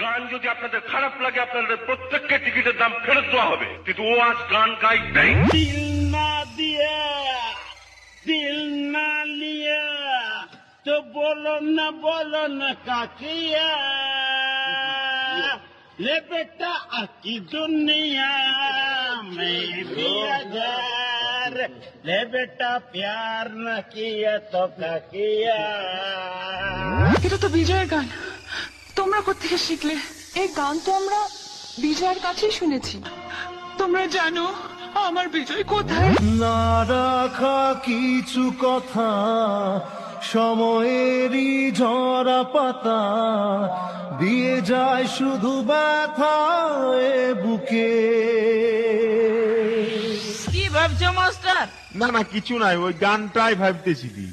গান যদি আপনাদের খারাপ লাগে আপনাদের প্রত্যেককে টিকিটের দাম ফেরত দেওয়া হবে, কিন্তু ও আজ গান গাই নাই। दिल ना दिया दिल ना लिया तो बोलो न काकिया ले बेटा आकी दुनिया में भी अगर ले बेटा प्यार न किया तो क्या किया। এটা তো বিজয়ের গান। তোমরা কোত্থেকে শিখলে? এই গান তো আমরা বিজয়ের কাছেই শুনেছি। তোমরা জানো আমার বিজয় কোথায়? না রাখা কিছু কথা সময়েরই ঝরা পাতা দিয়ে যায় শুধু ব্যথা এ বুকে। কি ভাবছো মাস্টার? না না কিছু নাই, ওই গানটাই ভাবতেছিলি।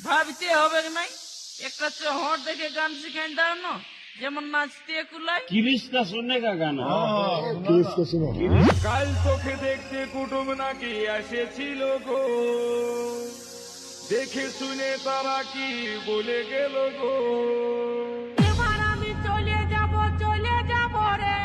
ভাবতে হবে নাই, একটা চহর দেখে গান শিখাই দাও না, যেমন নাচতে কুলাই। किरिश्ता सुनने का गाना কাল তোকে দেখতে কুটুম নাকি এসেছিল গো, দেখে শুনে তারা কি বলে গেল গো। এবার আমি চলে যাব রে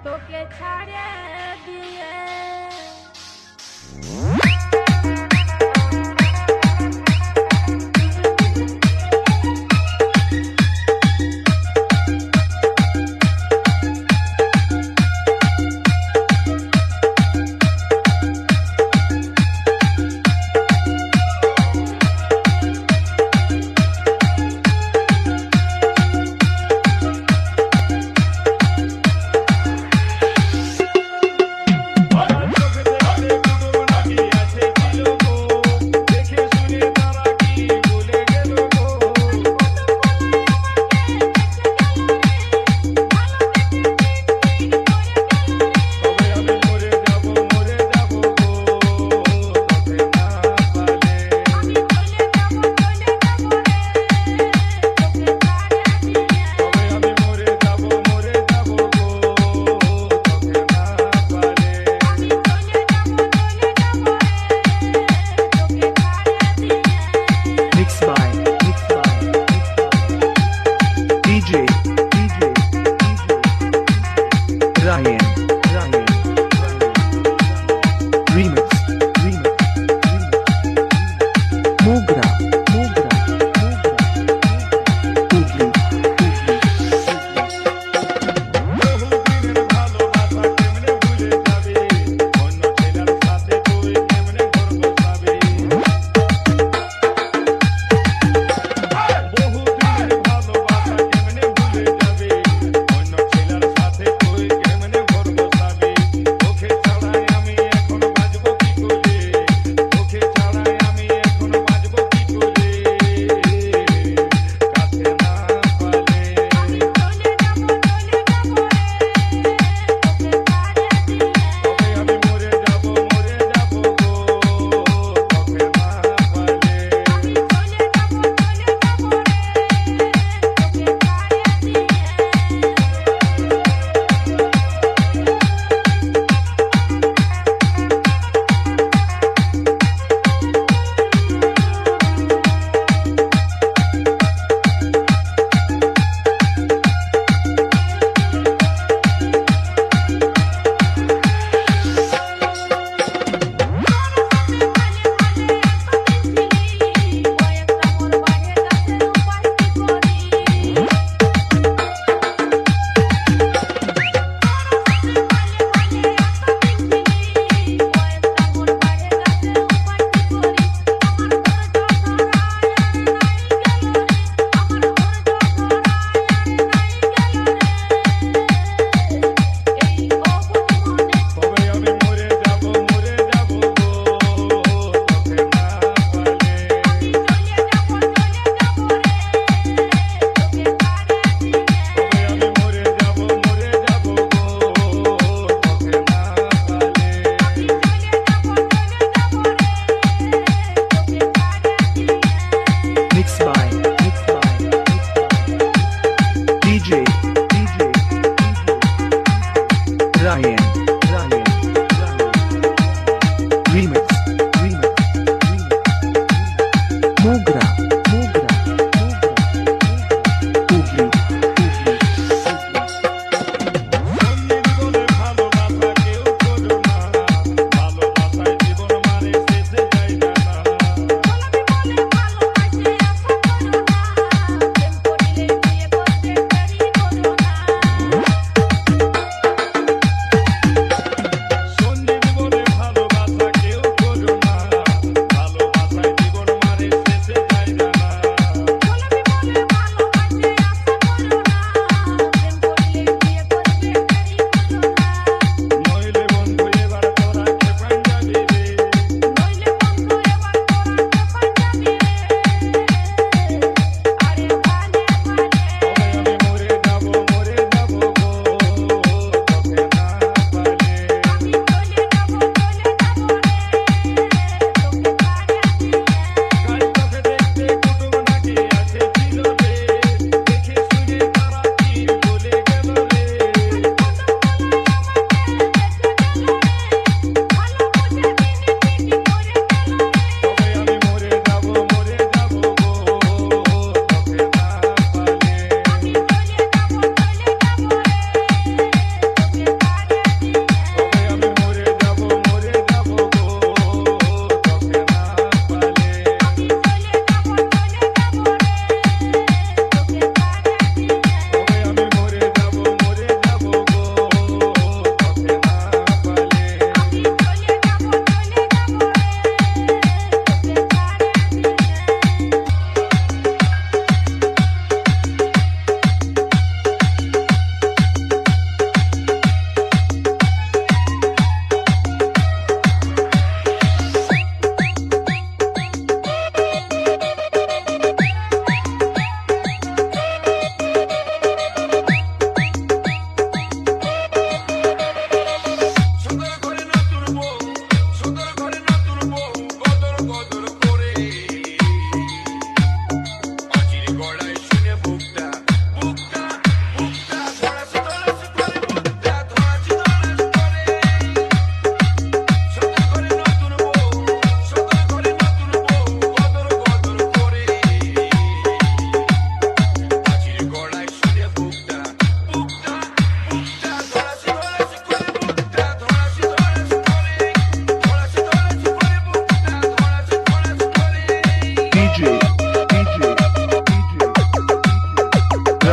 তোকে ছাড়ে দিয়ে। Mugra.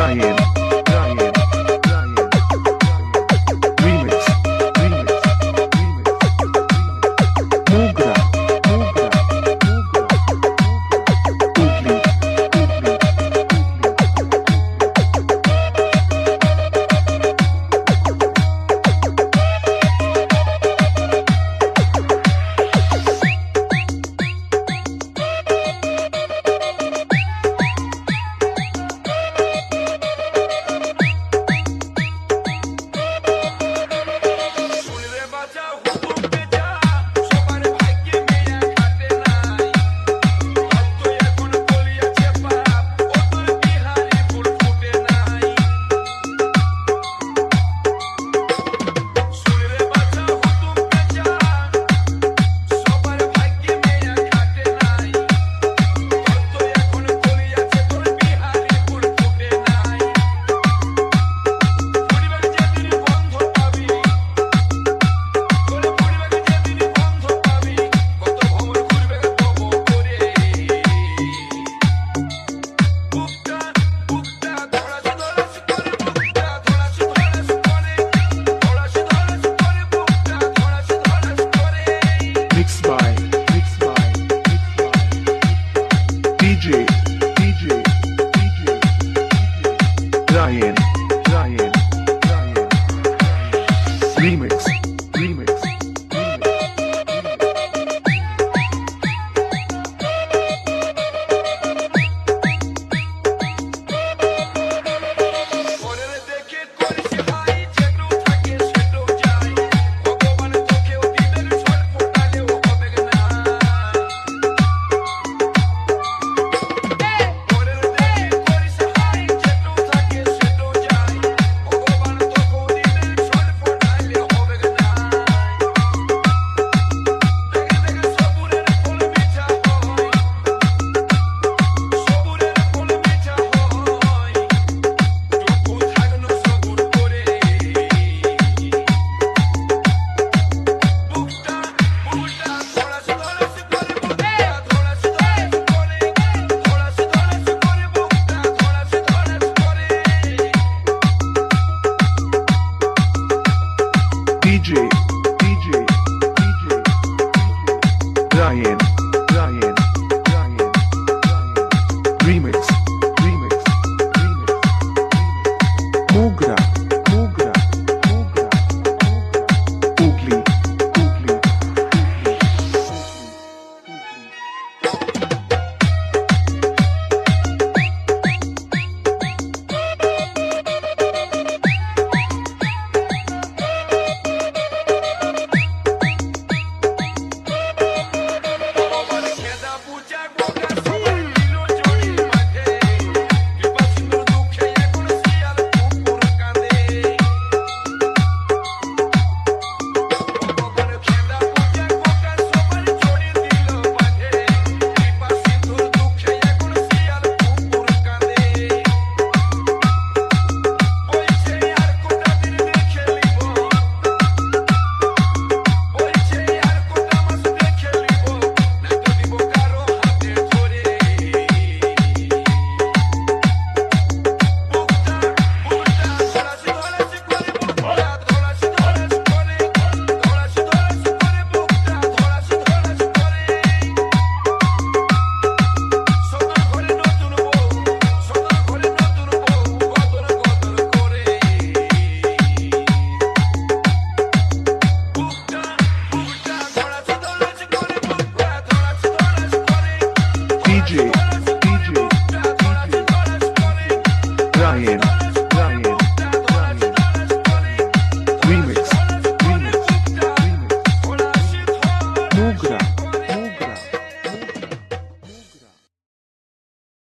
Ryan, remix, Mugra, Oogly. Mixed by DJ Ryan.